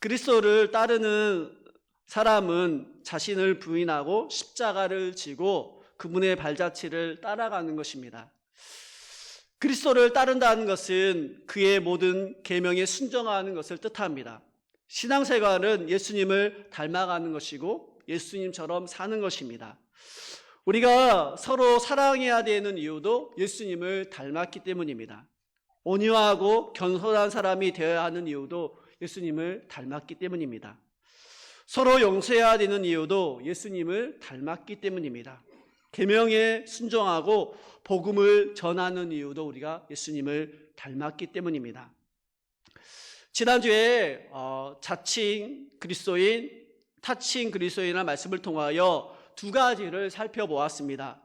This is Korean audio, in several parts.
그리스도를 따르는 사람은 자신을 부인하고 십자가를 지고 그분의 발자취를 따라가는 것입니다. 그리스도를 따른다는 것은 그의 모든 계명에 순종하는 것을 뜻합니다. 신앙생활은 예수님을 닮아가는 것이고 예수님처럼 사는 것입니다. 우리가 서로 사랑해야 되는 이유도 예수님을 닮았기 때문입니다. 온유하고 겸손한 사람이 되어야 하는 이유도 예수님을 닮았기 때문입니다. 서로 용서해야 되는 이유도 예수님을 닮았기 때문입니다. 계명에 순종하고 복음을 전하는 이유도 우리가 예수님을 닮았기 때문입니다. 지난주에 자칭 그리스도인, 타칭 그리스도인이라는 말씀을 통하여 두 가지를 살펴보았습니다.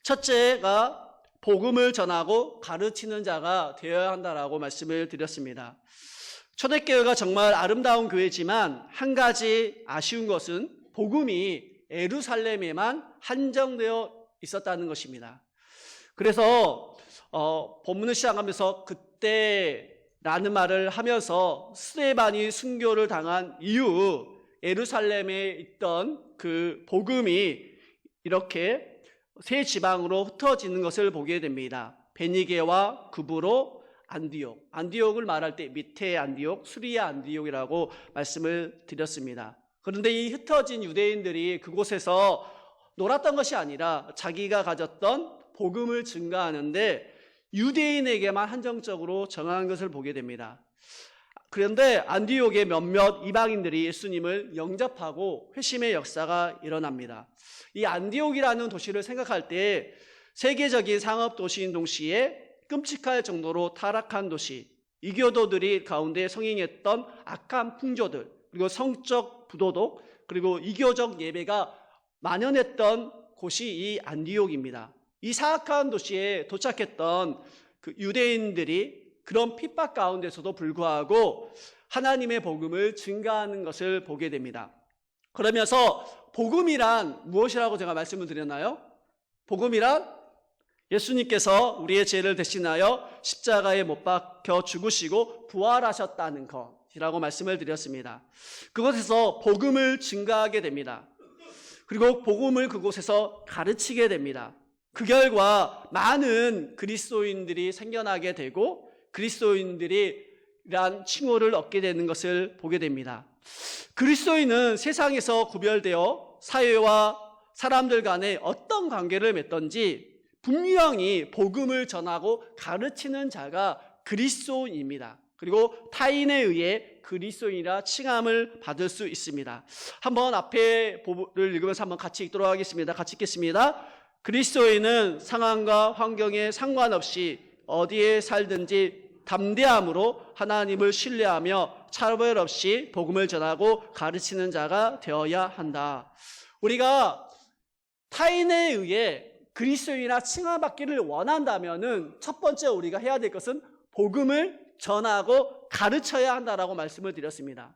첫째가 복음을 전하고 가르치는 자가 되어야 한다라고 말씀을 드렸습니다. 초대교회가 정말 아름다운 교회지만 한 가지 아쉬운 것은 복음이 예루살렘에만 한정되어 있었다는 것입니다. 그래서 본문을 시작하면서 그때라는 말을 하면서 스데반이 순교를 당한 이후 예루살렘에 있던 그 복음이 이렇게 세 지방으로 흩어지는 것을 보게 됩니다. 베니게와 구브로, 안디옥. 안디옥을 말할 때 밑에 안디옥, 수리아 안디옥이라고 말씀을 드렸습니다. 그런데 이 흩어진 유대인들이 그곳에서 놀았던 것이 아니라 자기가 가졌던 복음을 증가하는데 유대인에게만 한정적으로 정한 것을 보게 됩니다. 그런데 안디옥의 몇몇 이방인들이 예수님을 영접하고 회심의 역사가 일어납니다. 이 안디옥이라는 도시를 생각할 때 세계적인 상업 도시인 동시에 끔찍할 정도로 타락한 도시, 이교도들이 가운데 성행했던 악한 풍조들, 그리고 성적 부도덕, 그리고 이교적 예배가 만연했던 곳이 이 안디옥입니다. 이 사악한 도시에 도착했던 그 유대인들이 그런 핍박 가운데서도 불구하고 하나님의 복음을 증가하는 것을 보게 됩니다. 그러면서 복음이란 무엇이라고 제가 말씀을 드렸나요? 복음이란 예수님께서 우리의 죄를 대신하여 십자가에 못 박혀 죽으시고 부활하셨다는 것이라고 말씀을 드렸습니다. 그곳에서 복음을 증가하게 됩니다. 그리고 복음을 그곳에서 가르치게 됩니다. 그 결과 많은 그리스도인들이 생겨나게 되고 그리스도인들이란 칭호를 얻게 되는 것을 보게 됩니다. 그리스도인은 세상에서 구별되어 사회와 사람들 간에 어떤 관계를 맺든지 분명히 복음을 전하고 가르치는 자가 그리스도인입니다. 그리고 타인에 의해 그리스도인이라 칭함을 받을 수 있습니다. 한번 앞에 부분을 읽으면서 한번 같이 읽도록 하겠습니다. 같이 읽겠습니다. 그리스도인은 상황과 환경에 상관없이 어디에 살든지 담대함으로 하나님을 신뢰하며 차별 없이 복음을 전하고 가르치는 자가 되어야 한다. 우리가 타인에 의해 그리스도인이라 칭함받기를 원한다면은 첫 번째 우리가 해야 될 것은 복음을 전하고 가르쳐야 한다라고 말씀을 드렸습니다.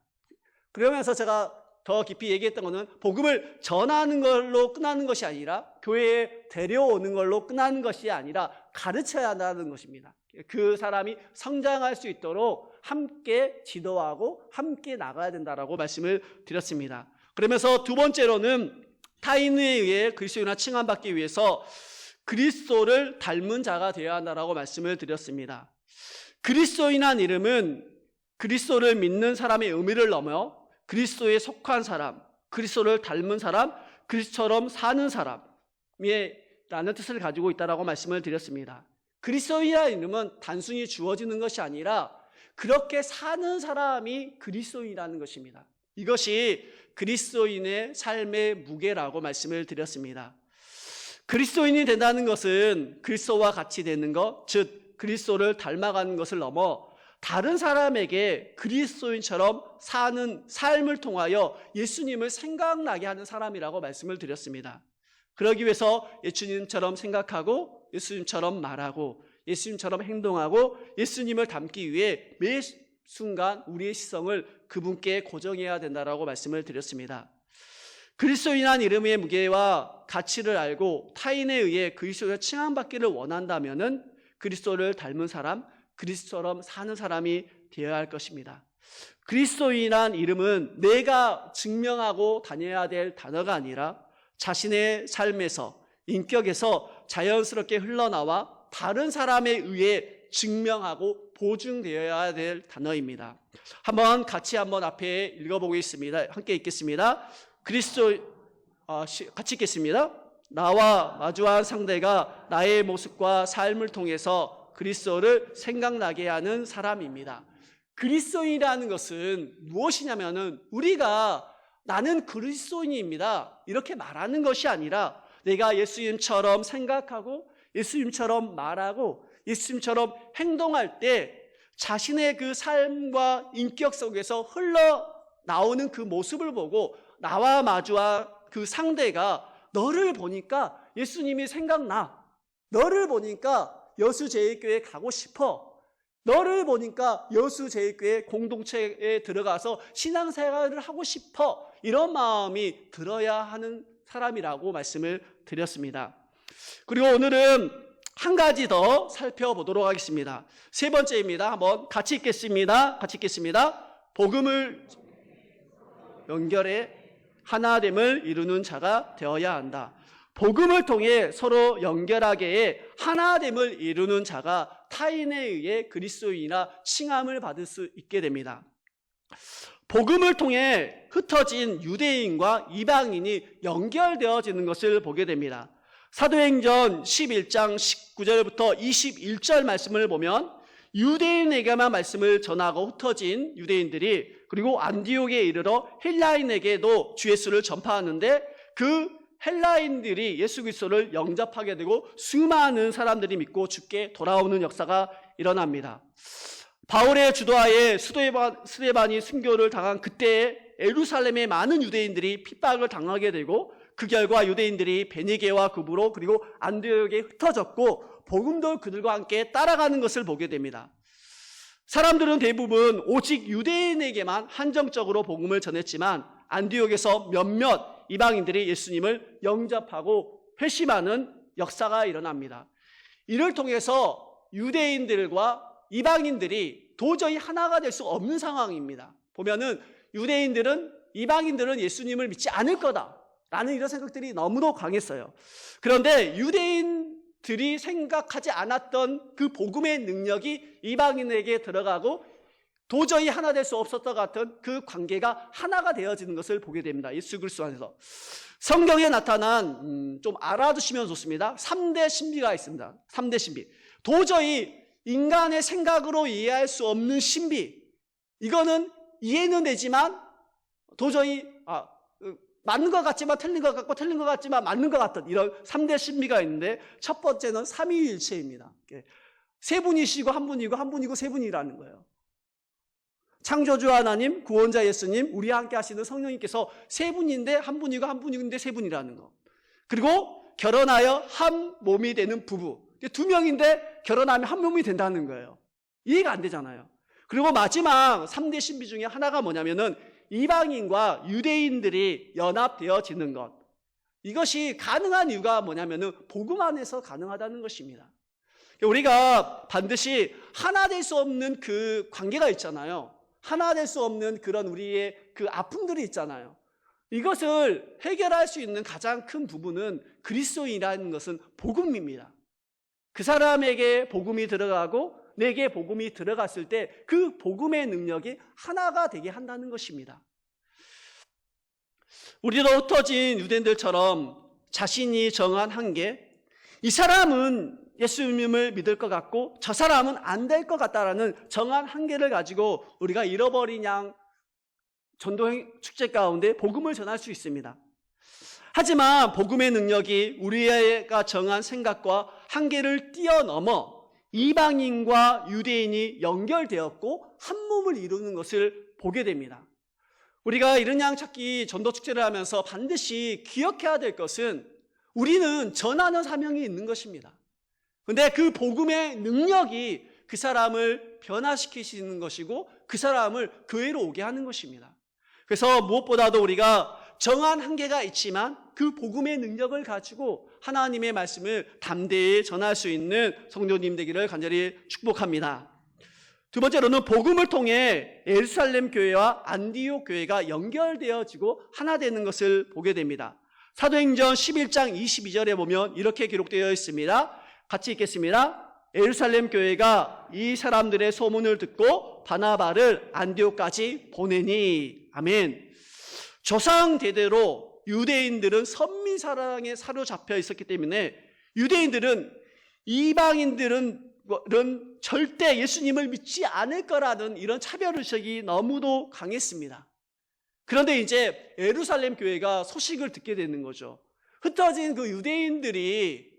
그러면서 제가 더 깊이 얘기했던 것은 복음을 전하는 걸로 끝나는 것이 아니라 교회에 데려오는 걸로 끝나는 것이 아니라 가르쳐야 한다는 것입니다. 그 사람이 성장할 수 있도록 함께 지도하고 함께 나가야 된다라고 말씀을 드렸습니다. 그러면서 두 번째로는 타인에 의해 그리스도인이라 칭함받기 위해서 그리스도를 닮은 자가 되어야 한다라고 말씀을 드렸습니다. 그리스도인이라는 이름은 그리스도를 믿는 사람의 의미를 넘어 그리스도에 속한 사람, 그리스도를 닮은 사람, 그리스도처럼 사는 사람이라는 뜻을 가지고 있다라고 말씀을 드렸습니다. 그리스도인이라는 이름은 단순히 주어지는 것이 아니라 그렇게 사는 사람이 그리스도인이라는 것입니다. 이것이 그리스도인의 삶의 무게라고 말씀을 드렸습니다. 그리스도인이 된다는 것은 그리스도와 같이 되는 것, 즉 그리스도를 닮아가는 것을 넘어 다른 사람에게 그리스도인처럼 사는 삶을 통하여 예수님을 생각나게 하는 사람이라고 말씀을 드렸습니다. 그러기 위해서 예수님처럼 생각하고 예수님처럼 말하고 예수님처럼 행동하고 예수님을 닮기 위해 매 순간 우리의 시선을 그분께 고정해야 된다라고 말씀을 드렸습니다. 그리스도인이라는 이름의 무게와 가치를 알고 타인에 의해 그리스도를 칭함받기를 원한다면은 그리스도를 닮은 사람, 그리스도처럼 사는 사람이 되어야 할 것입니다. 그리스도인이란 이름은 내가 증명하고 다녀야 될 단어가 아니라 자신의 삶에서, 인격에서 자연스럽게 흘러나와 다른 사람에 의해 증명하고 보증되어야 될 단어입니다. 같이 앞에 읽어보겠습니다. 함께 읽겠습니다. 같이 읽겠습니다. 나와 마주한 상대가 나의 모습과 삶을 통해서 그리스도를 생각나게 하는 사람입니다. 그리스도인이라는 것은 무엇이냐면은 우리가 나는 그리스도인입니다 이렇게 말하는 것이 아니라 내가 예수님처럼 생각하고 예수님처럼 말하고 예수님처럼 행동할 때 자신의 그 삶과 인격 속에서 흘러나오는 그 모습을 보고 나와 마주한 그 상대가 너를 보니까 예수님이 생각나, 너를 보니까 여수제일교회 가고 싶어, 너를 보니까 여수제일교회 공동체에 들어가서 신앙생활을 하고 싶어, 이런 마음이 들어야 하는 사람이라고 말씀을 드렸습니다. 그리고 오늘은 한 가지 더 살펴보도록 하겠습니다. 세 번째입니다. 한번 같이 읽겠습니다. 복음을 연결해 하나됨을 이루는 자가 되어야 한다. 복음을 통해 서로 연결하게 해 하나됨을 이루는 자가 타인에 의해 그리스도인이라 칭함을 받을 수 있게 됩니다. 복음을 통해 흩어진 유대인과 이방인이 연결되어지는 것을 보게 됩니다. 사도행전 11장 19절부터 21절 말씀을 보면 유대인에게만 말씀을 전하고 흩어진 유대인들이 그리고 안디옥에 이르러 헬라인에게도 주 예수를 전파하는데 그 헬라인들이 예수 그리스도를 영접하게 되고 수많은 사람들이 믿고 죽게 돌아오는 역사가 일어납니다. 바울의 주도하에 스데반이 순교를 당한 그때에 예루살렘의 많은 유대인들이 핍박을 당하게 되고 그 결과 유대인들이 베니게와 급으로 그리고 안디옥에 흩어졌고 복음도 그들과 함께 따라가는 것을 보게 됩니다. 사람들은 대부분 오직 유대인에게만 한정적으로 복음을 전했지만 안디옥에서 몇몇 이방인들이 예수님을 영접하고 회심하는 역사가 일어납니다. 이를 통해서 유대인들과 이방인들이 도저히 하나가 될 수 없는 상황입니다. 보면은 유대인들은 이방인들은 예수님을 믿지 않을 거다라는 이런 생각들이 너무도 강했어요. 그런데 유대인들이 생각하지 않았던 그 복음의 능력이 이방인에게 들어가고 도저히 하나 될 수 없었던 같은 그 관계가 하나가 되어지는 것을 보게 됩니다. 예수 그리스도 안에서. 성경에 나타난 좀 알아두시면 좋습니다. 3대 신비가 있습니다. 3대 신비. 도저히 인간의 생각으로 이해할 수 없는 신비. 이거는 이해는 되지만 도저히 맞는 것 같지만 틀린 것 같고 틀린 것 같지만 맞는 것 같은 이런 3대 신비가 있는데 첫 번째는 삼위일체입니다. 세 분이시고 한 분이고 한 분이고 세 분이라는 거예요. 창조주 하나님, 구원자 예수님, 우리와 함께 하시는 성령님께서 세 분인데 한 분이고 한 분인데 세 분이라는 거. 그리고 결혼하여 한 몸이 되는 부부. 두 명인데 결혼하면 한 몸이 된다는 거예요. 이해가 안 되잖아요. 그리고 마지막 3대 신비 중에 하나가 뭐냐면은 이방인과 유대인들이 연합되어지는 것. 이것이 가능한 이유가 뭐냐면은 복음 안에서 가능하다는 것입니다. 우리가 반드시 하나 될 수 없는 그 관계가 있잖아요. 하나 될 수 없는 그런 우리의 그 아픔들이 있잖아요. 이것을 해결할 수 있는 가장 큰 부분은 그리스도인이라는 것은 복음입니다. 그 사람에게 복음이 들어가고 내게 복음이 들어갔을 때 그 복음의 능력이 하나가 되게 한다는 것입니다. 우리도 흩어진 유대인들처럼 자신이 정한 한계, 이 사람은 예수님을 믿을 것 같고 저 사람은 안 될 것 같다라는 정한 한계를 가지고 우리가 잃어버린 양 전도 축제 가운데 복음을 전할 수 있습니다. 하지만 복음의 능력이 우리가 정한 생각과 한계를 뛰어넘어 이방인과 유대인이 연결되었고 한 몸을 이루는 것을 보게 됩니다. 우리가 이른 양 찾기 전도 축제를 하면서 반드시 기억해야 될 것은 우리는 전하는 사명이 있는 것입니다. 그런데 그 복음의 능력이 그 사람을 변화시키시는 것이고 그 사람을 교회로 오게 하는 것입니다. 그래서 무엇보다도 우리가 정한 한계가 있지만 그 복음의 능력을 가지고 하나님의 말씀을 담대히 전할 수 있는 성도님 되기를 간절히 축복합니다. 두 번째로는 복음을 통해 예루살렘 교회와 안디옥 교회가 연결되어지고 하나 되는 것을 보게 됩니다. 사도행전 11장 22절에 보면 이렇게 기록되어 있습니다. 같이 읽겠습니다. 예루살렘 교회가 이 사람들의 소문을 듣고 바나바를 안디옥까지 보내니. 아멘. 조상 대대로 유대인들은 선민 사랑에 사로잡혀 있었기 때문에 유대인들은 이방인들은 절대 예수님을 믿지 않을 거라는 이런 차별의식이 너무도 강했습니다. 그런데 이제 예루살렘 교회가 소식을 듣게 되는 거죠. 흩어진 그 유대인들이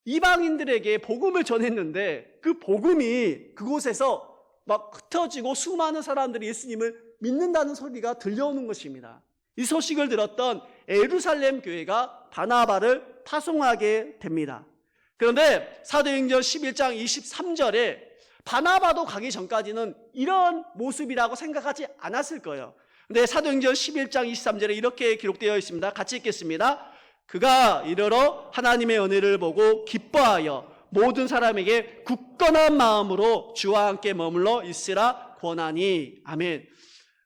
이방인들에게 복음을 전했는데 그 복음이 그곳에서 막 흩어지고 수많은 사람들이 예수님을 믿는다는 소리가 들려오는 것입니다. 이 소식을 들었던 예루살렘 교회가 바나바를 파송하게 됩니다. 그런데 사도행전 11장 23절에 바나바도 가기 전까지는 이런 모습이라고 생각하지 않았을 거예요. 근데 사도행전 11장 23절에 이렇게 기록되어 있습니다. 같이 읽겠습니다. 그가 이르러 하나님의 은혜를 보고 기뻐하여 모든 사람에게 굳건한 마음으로 주와 함께 머물러 있으라 권하니. 아멘.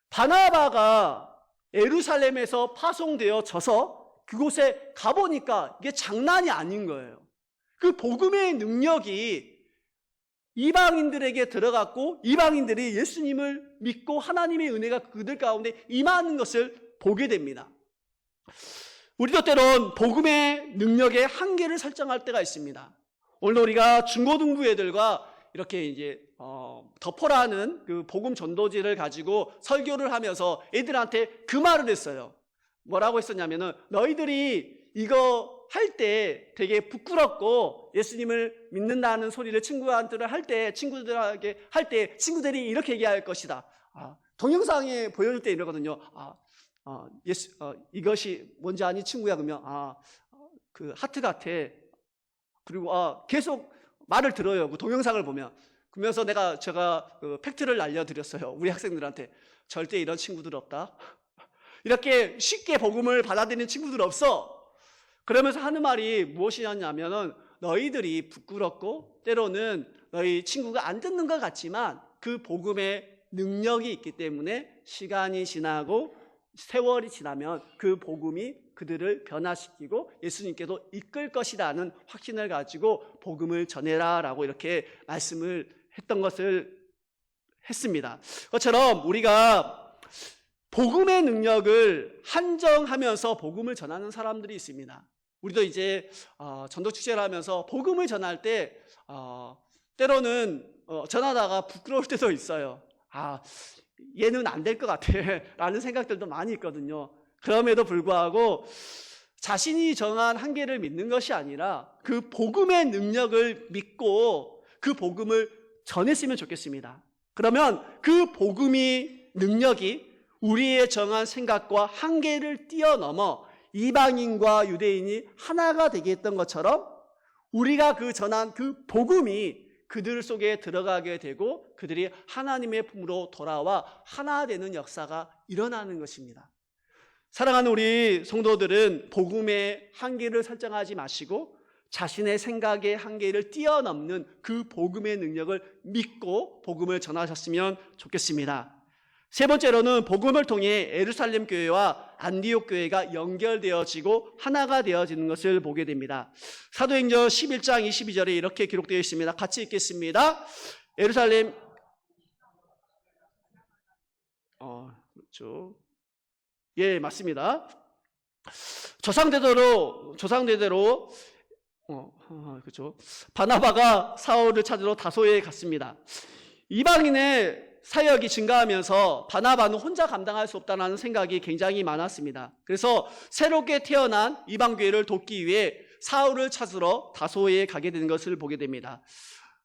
바나바가 예루살렘에서 파송되어져서 그곳에 가보니까 이게 장난이 아닌 거예요. 그 복음의 능력이 이방인들에게 들어갔고 이방인들이 예수님을 믿고 하나님의 은혜가 그들 가운데 임하는 것을 보게 됩니다. 우리도 때론 복음의 능력의 한계를 설정할 때가 있습니다. 오늘 우리가 중고등부 애들과 이렇게 이제 덮어라는 그 복음 전도지를 가지고 설교를 하면서 애들한테 그 말을 했어요. 뭐라고 했었냐면은 너희들이 이거 할 때 되게 부끄럽고 예수님을 믿는다는 소리를 친구들한테 할 때 친구들에게 할 때 친구들이 이렇게 얘기할 것이다. 동영상에 보여줄 때 이러거든요. 이것이 뭔지 아니 친구야? 그러면 그 하트 같아. 그리고 계속 말을 들어요. 그 동영상을 보면. 그러면서 제가 그 팩트를 알려드렸어요. 우리 학생들한테. 절대 이런 친구들 없다. 이렇게 쉽게 복음을 받아들이는 친구들 없어. 그러면서 하는 말이 무엇이냐면은 너희들이 부끄럽고 때로는 너희 친구가 안 듣는 것 같지만 그 복음의 능력이 있기 때문에 시간이 지나고 세월이 지나면 그 복음이 그들을 변화시키고 예수님께도 이끌 것이라는 확신을 가지고 복음을 전해라라고 이렇게 말씀을 했던 것을 했습니다. 그것처럼 우리가 복음의 능력을 한정하면서 복음을 전하는 사람들이 있습니다. 우리도 이제 전도 축제를 하면서 복음을 전할 때 때로는 전하다가 부끄러울 때도 있어요. 얘는 안 될 것 같아 라는 생각들도 많이 있거든요. 그럼에도 불구하고 자신이 정한 한계를 믿는 것이 아니라 그 복음의 능력을 믿고 그 복음을 전했으면 좋겠습니다. 그러면 그 복음의 능력이 우리의 정한 생각과 한계를 뛰어넘어 이방인과 유대인이 하나가 되게 했던 것처럼 우리가 그 전한 그 복음이 그들 속에 들어가게 되고 그들이 하나님의 품으로 돌아와 하나 되는 역사가 일어나는 것입니다. 사랑하는 우리 성도들은 복음의 한계를 설정하지 마시고 자신의 생각의 한계를 뛰어넘는 그 복음의 능력을 믿고 복음을 전하셨으면 좋겠습니다. 세 번째로는 복음을 통해 예루살렘 교회와 안디옥 교회가 연결되어지고 하나가 되어지는 것을 보게 됩니다. 사도행전 11장 22절에 이렇게 기록되어 있습니다. 같이 읽겠습니다. 예루살렘 그렇죠. 예, 맞습니다. 조상대대로 그렇죠. 바나바가 사울을 찾으러 다소에 갔습니다. 이방인의 사역이 증가하면서 바나바는 혼자 감당할 수 없다는 생각이 굉장히 많았습니다. 그래서 새롭게 태어난 이방교회를 돕기 위해 사울을 찾으러 다소에 가게 된 것을 보게 됩니다.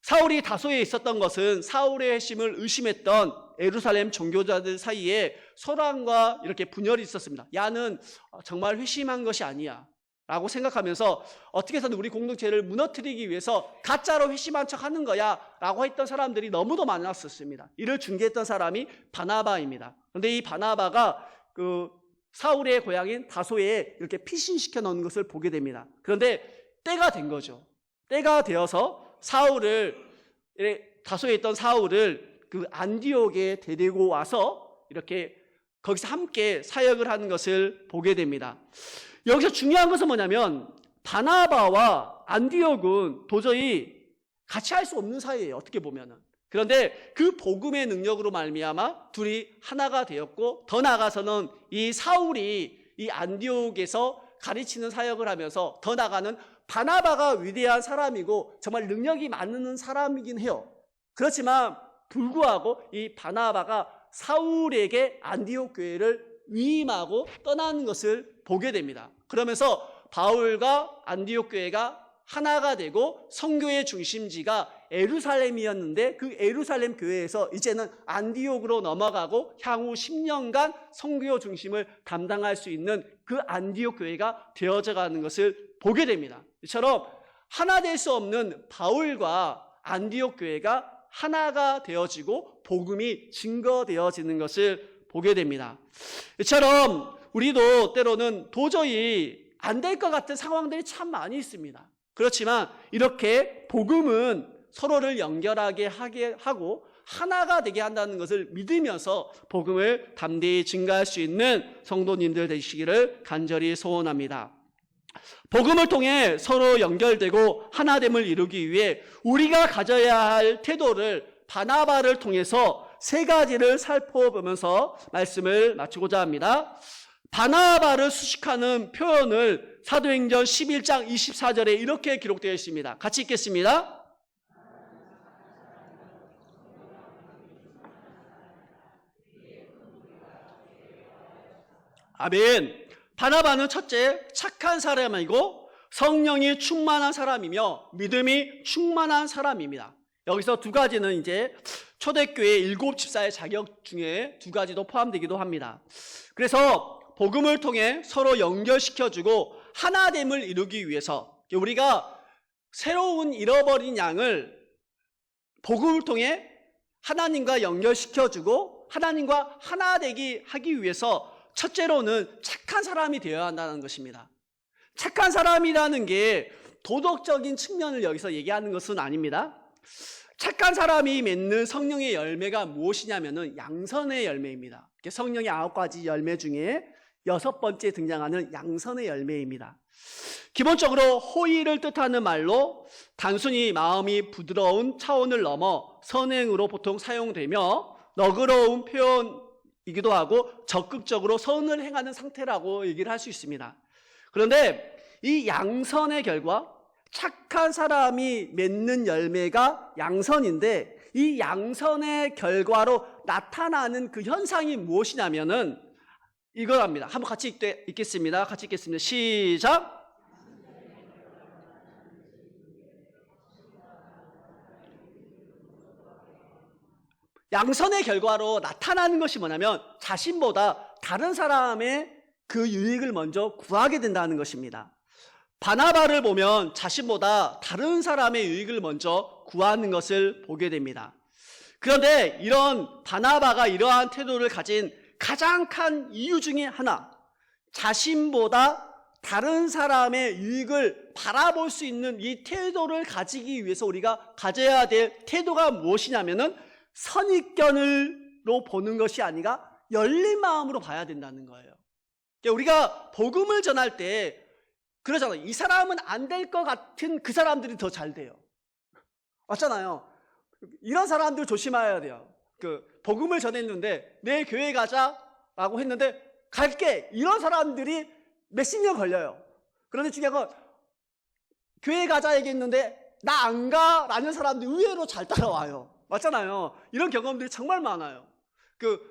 사울이 다소에 있었던 것은 사울의 핵심을 의심했던 예루살렘 종교자들 사이에 소란과 이렇게 분열이 있었습니다. 야는 정말 회심한 것이 아니야 라고 생각하면서 어떻게 해서든 우리 공동체를 무너뜨리기 위해서 가짜로 회심한 척 하는 거야 라고 했던 사람들이 너무도 많았었습니다. 이를 중개했던 사람이 바나바입니다. 그런데 이 바나바가 그 사울의 고향인 다소에 이렇게 피신시켜 놓은 것을 보게 됩니다. 그런데 때가 된 거죠. 때가 되어서 다소에 있던 사울을 그 안디옥에 데리고 와서 이렇게 거기서 함께 사역을 하는 것을 보게 됩니다. 여기서 중요한 것은 뭐냐면 바나바와 안디옥은 도저히 같이 할 수 없는 사이예요. 어떻게 보면은. 그런데 그 복음의 능력으로 말미암아 둘이 하나가 되었고, 더 나아가서는 이 사울이 이 안디옥에서 가르치는 사역을 하면서 더 나아가는 바나바가 위대한 사람이고 정말 능력이 많은 사람이긴 해요. 그렇지만 불구하고 이 바나바가 사울에게 안디옥 교회를 위임하고 떠나는 것을 보게 됩니다. 그러면서 바울과 안디옥 교회가 하나가 되고 선교의 중심지가 예루살렘이었는데 그 예루살렘 교회에서 이제는 안디옥으로 넘어가고 향후 10년간 선교 중심을 담당할 수 있는 그 안디옥 교회가 되어져 가는 것을 보게 됩니다. 이처럼 하나 될 수 없는 바울과 안디옥 교회가 하나가 되어지고 복음이 증거되어지는 것을 보게 됩니다. 이처럼 우리도 때로는 도저히 안 될 것 같은 상황들이 참 많이 있습니다. 그렇지만 이렇게 복음은 서로를 연결하게 하고 하나가 되게 한다는 것을 믿으면서 복음을 담대히 증가할 수 있는 성도님들 되시기를 간절히 소원합니다. 복음을 통해 서로 연결되고 하나됨을 이루기 위해 우리가 가져야 할 태도를 바나바를 통해서 세 가지를 살펴보면서 말씀을 마치고자 합니다. 바나바를 수식하는 표현을 사도행전 11장 24절에 이렇게 기록되어 있습니다. 같이 읽겠습니다. 아멘. 바나바는 첫째, 착한 사람이고 성령이 충만한 사람이며 믿음이 충만한 사람입니다. 여기서 두 가지는 이제 초대교회 7집사의 자격 중에 두 가지도 포함되기도 합니다. 그래서 복음을 통해 서로 연결시켜주고 하나됨을 이루기 위해서 우리가 새로운 잃어버린 양을 복음을 통해 하나님과 연결시켜주고 하나님과 하나되게 하기 위해서 첫째로는 착한 사람이 되어야 한다는 것입니다. 착한 사람이라는 게 도덕적인 측면을 여기서 얘기하는 것은 아닙니다. 착한 사람이 맺는 성령의 열매가 무엇이냐면은 양선의 열매입니다. 성령의 9가지 열매 중에 6번째 등장하는 양선의 열매입니다. 기본적으로 호의를 뜻하는 말로 단순히 마음이 부드러운 차원을 넘어 선행으로 보통 사용되며 너그러운 표현이기도 하고 적극적으로 선을 행하는 상태라고 얘기를 할 수 있습니다. 그런데 이 양선의 결과, 착한 사람이 맺는 열매가 양선인데 이 양선의 결과로 나타나는 그 현상이 무엇이냐면은 이거랍니다. 한번 같이 읽겠습니다. 같이 읽겠습니다. 시작. 양선의 결과로 나타나는 것이 뭐냐면 자신보다 다른 사람의 그 유익을 먼저 구하게 된다는 것입니다. 바나바를 보면 자신보다 다른 사람의 유익을 먼저 구하는 것을 보게 됩니다. 그런데 이런 바나바가 이러한 태도를 가진 가장 큰 이유 중에 하나, 자신보다 다른 사람의 유익을 바라볼 수 있는 이 태도를 가지기 위해서 우리가 가져야 될 태도가 무엇이냐면은 선입견으로 보는 것이 아니라 열린 마음으로 봐야 된다는 거예요. 우리가 복음을 전할 때 그러잖아요. 이 사람은 안 될 것 같은 그 사람들이 더 잘 돼요. 맞잖아요. 이런 사람들 조심해야 돼요. 복음을 전했는데 내 교회 가자라고 했는데 갈게. 이런 사람들이 몇십 년 걸려요. 그런데 중요한 건 교회 가자 얘기했는데 나 안 가라는 사람들이 의외로 잘 따라와요. 맞잖아요. 이런 경험들이 정말 많아요.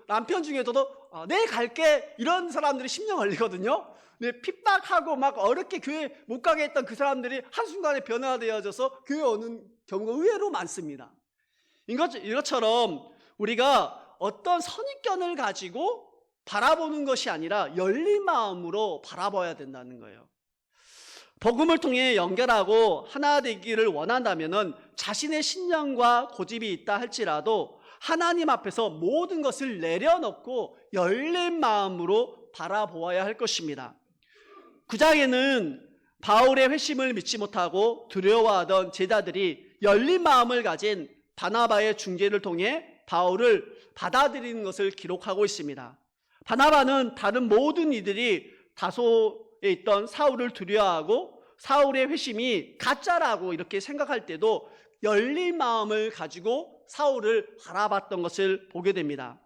남편 중에서도 네 갈게 이런 사람들이 10년 걸리거든요. 네, 핍박하고 막 어렵게 교회 못 가게 했던 그 사람들이 한순간에 변화되어져서 교회 오는 경우가 의외로 많습니다. 이것처럼 우리가 어떤 선입견을 가지고 바라보는 것이 아니라 열린 마음으로 바라봐야 된다는 거예요. 복음을 통해 연결하고 하나 되기를 원한다면은 자신의 신념과 고집이 있다 할지라도 하나님 앞에서 모든 것을 내려놓고 열린 마음으로 바라보아야 할 것입니다. 9장에는 바울의 회심을 믿지 못하고 두려워하던 제자들이 열린 마음을 가진 바나바의 중재를 통해 바울을 받아들이는 것을 기록하고 있습니다. 바나바는 다른 모든 이들이 다소에 있던 사울을 두려워하고 사울의 회심이 가짜라고 이렇게 생각할 때도 열린 마음을 가지고 사울을 바라봤던 것을 보게 됩니다.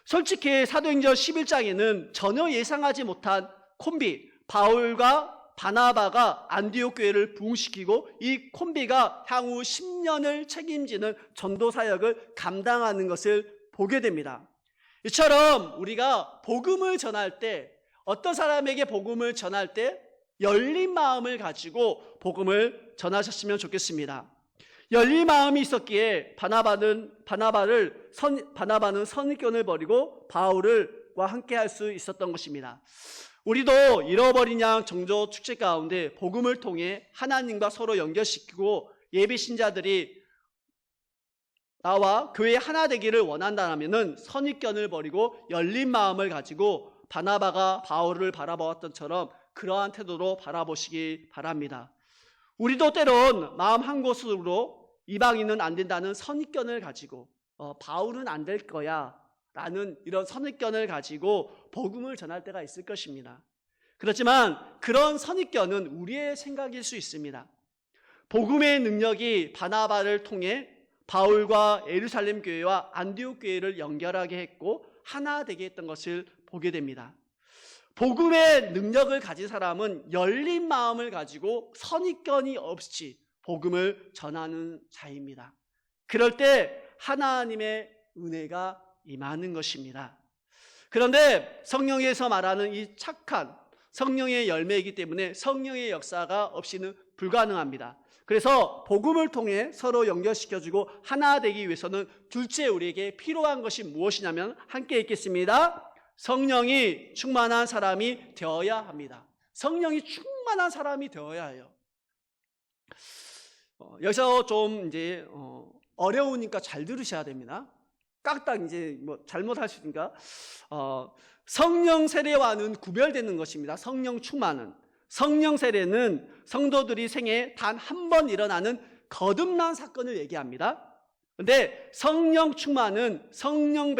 솔직히 사도행전 11장에는 전혀 예상하지 못한 콤비, 바울과 바나바가 안디옥 교회를 부흥시키고 이 콤비가 향후 10년을 책임지는 전도 사역을 감당하는 것을 보게 됩니다. 이처럼 우리가 복음을 전할 때, 어떤 사람에게 복음을 전할 때 열린 마음을 가지고 복음을 전하셨으면 좋겠습니다. 열린 마음이 있었기에 바나바는 선입견을 버리고 바울과 함께 할 수 있었던 것입니다. 우리도 잃어버린 양 정조 축제 가운데 복음을 통해 하나님과 서로 연결시키고 예비 신자들이 나와 교회 하나 되기를 원한다면 선입견을 버리고 열린 마음을 가지고 바나바가 바울을 바라보았던처럼 그러한 태도로 바라보시기 바랍니다. 우리도 때론 마음 한 곳으로 이방인은 안 된다는 선입견을 가지고 바울은 안 될 거야 라는 이런 선입견을 가지고 복음을 전할 때가 있을 것입니다. 그렇지만 그런 선입견은 우리의 생각일 수 있습니다. 복음의 능력이 바나바를 통해 바울과 예루살렘 교회와 안디옥 교회를 연결하게 했고 하나 되게 했던 것을 보게 됩니다. 복음의 능력을 가진 사람은 열린 마음을 가지고 선입견이 없이 복음을 전하는 자입니다. 그럴 때 하나님의 은혜가 임하는 것입니다. 그런데 성령에서 말하는 이 착한 성령의 열매이기 때문에 성령의 역사가 없이는 불가능합니다. 그래서 복음을 통해 서로 연결시켜주고 하나 되기 위해서는 둘째 우리에게 필요한 것이 무엇이냐면 함께 읽겠습니다. 성령이 충만한 사람이 되어야 합니다. 성령이 충만한 사람이 되어야 해요. 여기서 좀 이제 어려우니까 잘 들으셔야 됩니다. 깍딱 이제 뭐 잘못하시니까 성령 세례와는 구별되는 것입니다. 성령 충만은. 성령 세례는 성도들이 생애에 단 한 번 일어나는 거듭난 사건을 얘기합니다. 그런데 성령 충만은 성령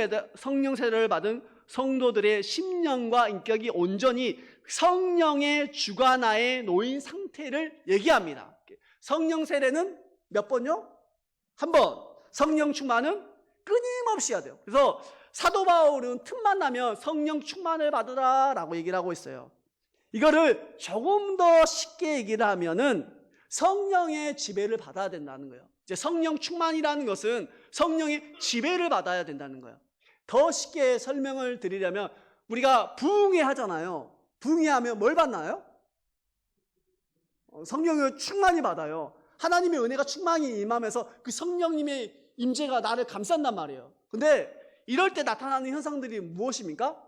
세례를 받은 성도들의 심령과 인격이 온전히 성령의 주관하에 놓인 상태를 얘기합니다. 성령 세례는 몇 번요? 한 번. 성령 충만은 끊임없이 해야 돼요. 그래서 사도 바울은 틈만 나면 성령 충만을 받으라 라고 얘기를 하고 있어요. 이거를 조금 더 쉽게 얘기를 하면은 성령의 지배를 받아야 된다는 거예요. 이제 성령 충만이라는 것은 성령의 지배를 받아야 된다는 거예요. 더 쉽게 설명을 드리려면 우리가 부흥회 하잖아요. 부흥회 하면 뭘 받나요? 성령을 충만히 받아요. 하나님의 은혜가 충만히 임하면서 그 성령님의 임재가 나를 감싼단 말이에요. 근데 이럴 때 나타나는 현상들이 무엇입니까?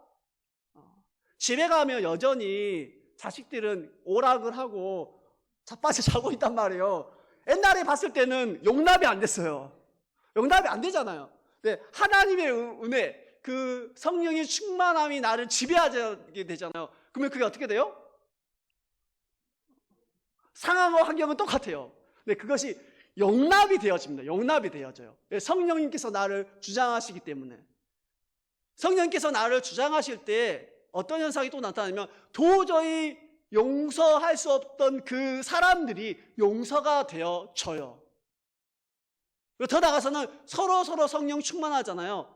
집에 가면 여전히 자식들은 오락을 하고 자빠져 자고 있단 말이에요. 옛날에 봤을 때는 용납이 안 됐어요. 용납이 안 되잖아요. 근데 하나님의 은혜, 그 성령의 충만함이 나를 지배하게 되잖아요. 그러면 그게 어떻게 돼요? 상황과 환경은 똑같아요. 근데 그것이 용납이 되어집니다. 용납이 되어져요. 성령님께서 나를 주장하시기 때문에. 성령님께서 나를 주장하실 때 어떤 현상이 또 나타나면 도저히 용서할 수 없던 그 사람들이 용서가 되어져요. 더 나아가서는 서로 성령 충만하잖아요.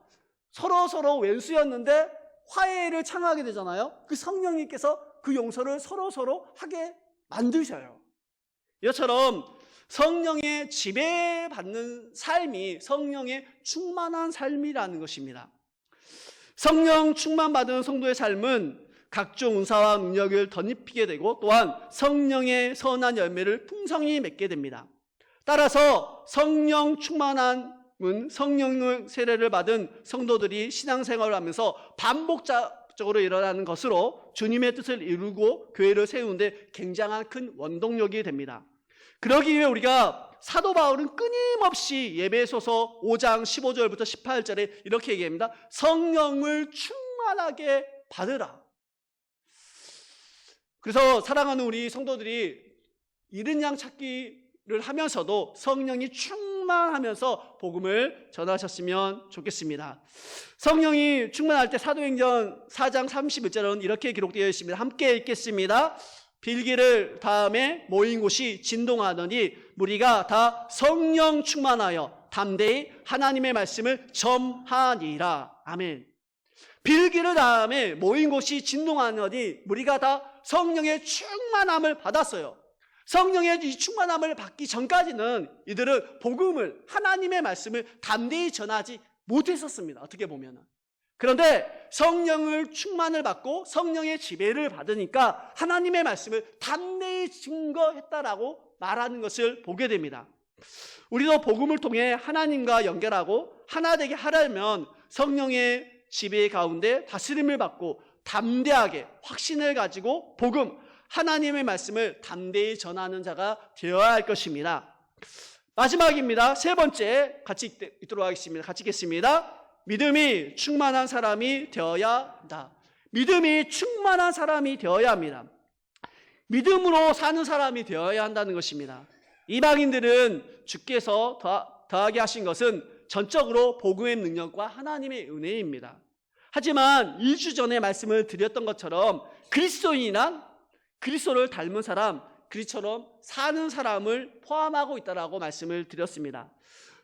서로 왼수였는데 화해를 창하게 되잖아요. 그 성령님께서 그 용서를 서로 하게 만드셔요. 이처럼 성령의 지배받는 삶이 성령의 충만한 삶이라는 것입니다. 성령 충만받은 성도의 삶은 각종 은사와 능력을 덧입히게 되고 또한 성령의 선한 열매를 풍성히 맺게 됩니다. 따라서 성령 충만함은 성령 세례를 받은 성도들이 신앙생활을 하면서 반복적으로 일어나는 것으로 주님의 뜻을 이루고 교회를 세우는데 굉장한 큰 원동력이 됩니다. 그러기 위해 우리가 사도 바울은 끊임없이 예배소서 5장 15절부터 18절에 이렇게 얘기합니다. 성령을 충만하게 받으라. 그래서 사랑하는 우리 성도들이 잃은 양 찾기를 하면서도 성령이 충만히 충만하면서 복음을 전하셨으면 좋겠습니다. 성령이 충만할 때 사도행전 4장 31절은 이렇게 기록되어 있습니다. 함께 읽겠습니다. 빌기를 다음에 모인 곳이 진동하더니 무리가 다 성령 충만하여 담대히 하나님의 말씀을 점하니라. 아멘. 빌기를 다음에 모인 곳이 진동하더니 무리가 다 성령의 충만함을 받았어요. 성령의 이 충만함을 받기 전까지는 이들은 복음을, 하나님의 말씀을 담대히 전하지 못했었습니다. 어떻게 보면. 그런데 성령을 충만을 받고 성령의 지배를 받으니까 하나님의 말씀을 담대히 증거했다라고 말하는 것을 보게 됩니다. 우리도 복음을 통해 하나님과 연결하고 하나 되게 하려면 성령의 지배 가운데 다스림을 받고 담대하게 확신을 가지고 복음, 하나님의 말씀을 담대히 전하는 자가 되어야 할 것입니다. 마지막입니다. 세 번째 같이 읽도록 하겠습니다. 같이 읽겠습니다. 믿음이 충만한 사람이 되어야 한다. 믿음이 충만한 사람이 되어야 합니다. 믿음으로 사는 사람이 되어야 한다는 것입니다. 이방인들은 주께서 더하게 하신 것은 전적으로 복음의 능력과 하나님의 은혜입니다. 하지만 2주 전에 말씀을 드렸던 것처럼 그리스도인이란 그리스도를 닮은 사람, 그리스도처럼 사는 사람을 포함하고 있다라고 말씀을 드렸습니다.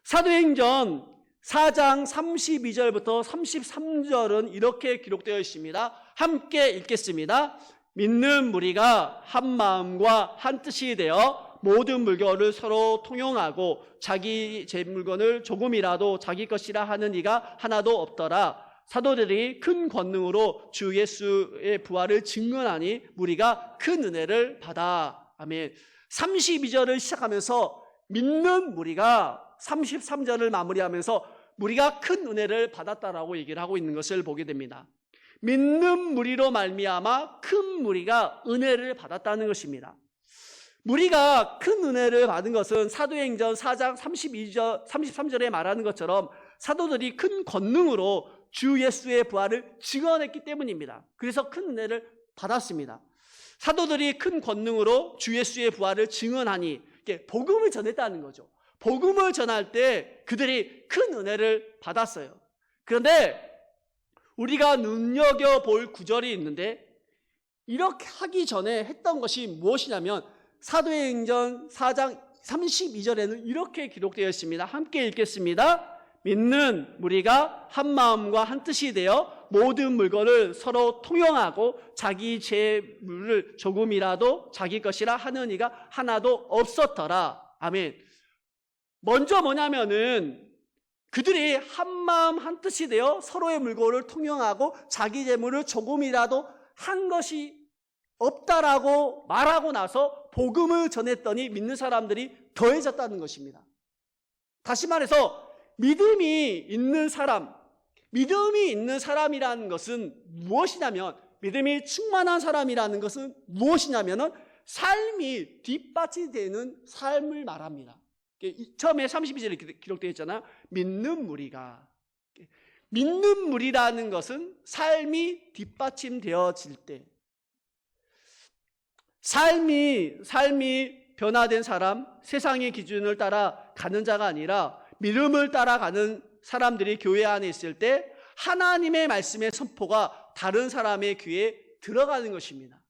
사도행전 4장 32절부터 33절은 이렇게 기록되어 있습니다. 함께 읽겠습니다. 믿는 무리가 한 마음과 한 뜻이 되어 모든 물건을 서로 통용하고 자기 제 물건을 조금이라도 자기 것이라 하는 이가 하나도 없더라. 사도들이 큰 권능으로 주 예수의 부활을 증언하니 무리가 큰 은혜를 받아. 아멘. 32절을 시작하면서 믿는 무리가 33절을 마무리하면서 무리가 큰 은혜를 받았다라고 얘기를 하고 있는 것을 보게 됩니다. 믿는 무리로 말미암아 큰 무리가 은혜를 받았다는 것입니다. 무리가 큰 은혜를 받은 것은 사도행전 4장 33절에 말하는 것처럼 사도들이 큰 권능으로 주 예수의 부활을 증언했기 때문입니다. 그래서 큰 은혜를 받았습니다. 사도들이 큰 권능으로 주 예수의 부활을 증언하니 복음을 전했다는 거죠. 복음을 전할 때 그들이 큰 은혜를 받았어요. 그런데 우리가 눈여겨볼 구절이 있는데 이렇게 하기 전에 했던 것이 무엇이냐면 사도행전 4장 32절에는 이렇게 기록되어 있습니다. 함께 읽겠습니다. 믿는 무리가 한 마음과 한 뜻이 되어 모든 물건을 서로 통용하고 자기 재물을 조금이라도 자기 것이라 하는 이가 하나도 없었더라. 아멘. 먼저 뭐냐면은 그들이 한 마음 한 뜻이 되어 서로의 물건을 통용하고 자기 재물을 조금이라도 한 것이 없다라고 말하고 나서 복음을 전했더니 믿는 사람들이 더해졌다는 것입니다. 다시 말해서 믿음이 있는 사람이라는 것은 무엇이냐면, 믿음이 충만한 사람이라는 것은 무엇이냐면 삶이 뒷받침되는 삶을 말합니다. 처음에 32절에 기록되어 있잖아요. 믿는 무리라는 것은 삶이 뒷받침되어질 때, 삶이 변화된 사람, 세상의 기준을 따라 가는 자가 아니라 믿음을 따라가는 사람들이 교회 안에 있을 때 하나님의 말씀의 선포가 다른 사람의 귀에 들어가는 것입니다.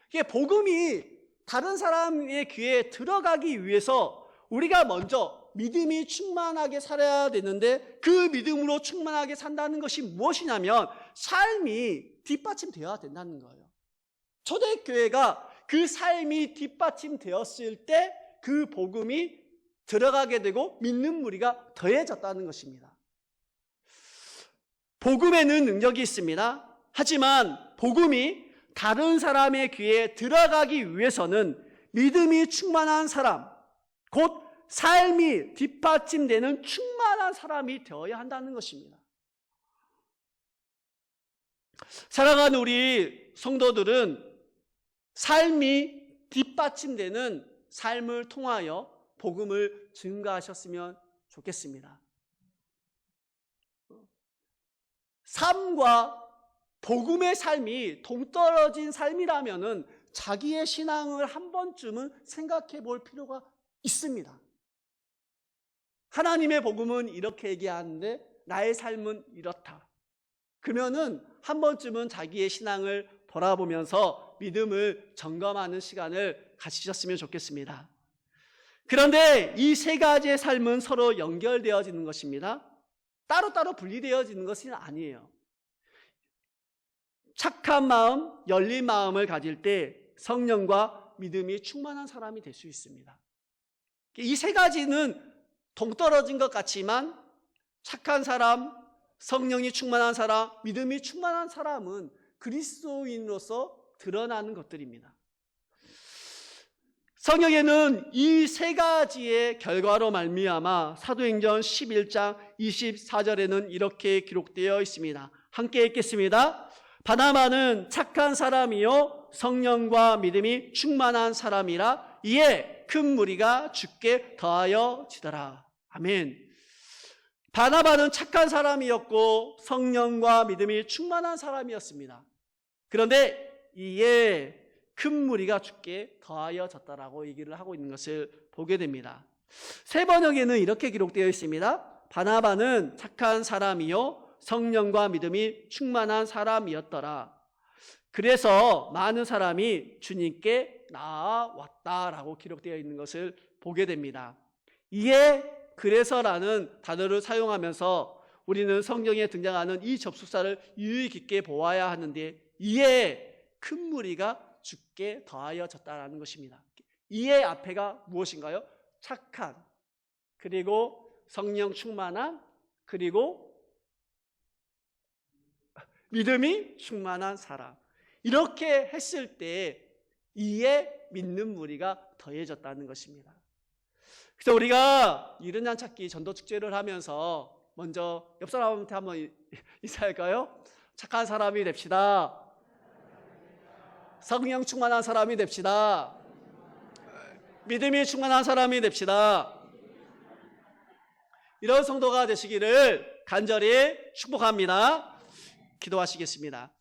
이게 복음이 다른 사람의 귀에 들어가기 위해서 우리가 먼저 믿음이 충만하게 살아야 되는데, 그 믿음으로 충만하게 산다는 것이 무엇이냐면 삶이 뒷받침되어야 된다는 거예요. 초대교회가 그 삶이 뒷받침되었을 때 그 복음이 들어가게 되고 믿는 무리가 더해졌다는 것입니다. 복음에는 능력이 있습니다. 하지만 복음이 다른 사람의 귀에 들어가기 위해서는 믿음이 충만한 사람, 곧 삶이 뒷받침되는 충만한 사람이 되어야 한다는 것입니다. 사랑하는 우리 성도들은 삶이 뒷받침되는 삶을 통하여 복음을 증가하셨으면 좋겠습니다. 삶과 복음의 삶이 동떨어진 삶이라면은 자기의 신앙을 한 번쯤은 생각해 볼 필요가 있습니다. 하나님의 복음은 이렇게 얘기하는데 나의 삶은 이렇다. 그러면은 한 번쯤은 자기의 신앙을 돌아보면서 믿음을 점검하는 시간을 가지셨으면 좋겠습니다. 그런데 이 세 가지의 삶은 서로 연결되어지는 것입니다. 따로따로 분리되어지는 것은 아니에요. 착한 마음, 열린 마음을 가질 때 성령과 믿음이 충만한 사람이 될 수 있습니다. 이 세 가지는 동떨어진 것 같지만 착한 사람, 성령이 충만한 사람, 믿음이 충만한 사람은 그리스도인으로서 드러나는 것들입니다. 성경에는 이 세 가지의 결과로 말미암아 사도행전 11장 24절에는 이렇게 기록되어 있습니다. 함께 읽겠습니다. 바나바는 착한 사람이요 성령과 믿음이 충만한 사람이라 이에 큰 무리가 주께 더하여 지더라. 아멘. 바나바는 착한 사람이었고 성령과 믿음이 충만한 사람이었습니다. 그런데 이에 큰 무리가 주께 더하여졌다라고 얘기를 하고 있는 것을 보게 됩니다. 세 번역에는 이렇게 기록되어 있습니다. 바나바는 착한 사람이요 성령과 믿음이 충만한 사람이었더라. 그래서 많은 사람이 주님께 나아왔다라고 기록되어 있는 것을 보게 됩니다. 이에 그래서라는 단어를 사용하면서 우리는 성경에 등장하는 이 접속사를 유의 깊게 보아야 하는데 이에 큰 무리가 주께 더하여졌다라는 것입니다. 이에 앞에가 무엇인가요? 착한, 그리고 성령 충만한, 그리고 믿음이 충만한 사람. 이렇게 했을 때 이에 믿는 무리가 더해졌다는 것입니다. 그래서 우리가 이른 양 찾기 전도 축제를 하면서 먼저 옆 사람한테 한번 인사할까요? 착한 사람이 됩시다. 성령 충만한 사람이 됩시다. 믿음이 충만한 사람이 됩시다. 이런 성도가 되시기를 간절히 축복합니다. 기도하시겠습니다.